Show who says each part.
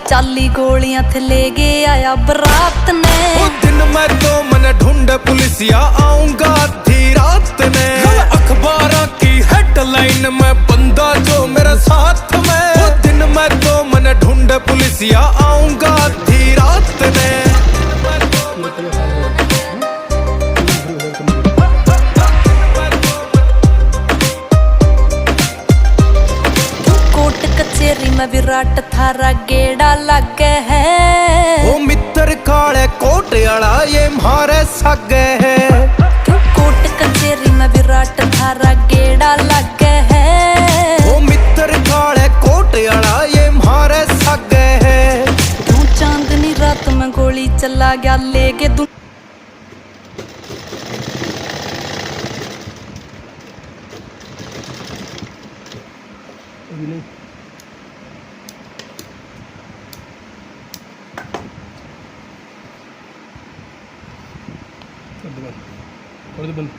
Speaker 1: चाली गोलियां थे ले गया आया बरात ने।
Speaker 2: वो दिन मैं तो मन ढूंढ पुलिसिया आऊंगा आधी रात ने। अखबारों की हेडलाइन में बंदा जो मेरे साथ में। वो दिन मैं तो मन ढूंढ पुलिसिया आऊंगा आधी रात ने।
Speaker 1: कोट कचेरी में विराट थारा गेड़ा लग है।
Speaker 2: वो मित्र काले कोट आला ये मारे सगे है।
Speaker 1: कोट कचेरी में विराट थारा गेड़ा लग है।
Speaker 2: वो मित्र काले कोट आला ये मारे सगे है।
Speaker 1: क्यों चांदनी रात में गोली चला गया ले के तू।
Speaker 3: कर दो बंद।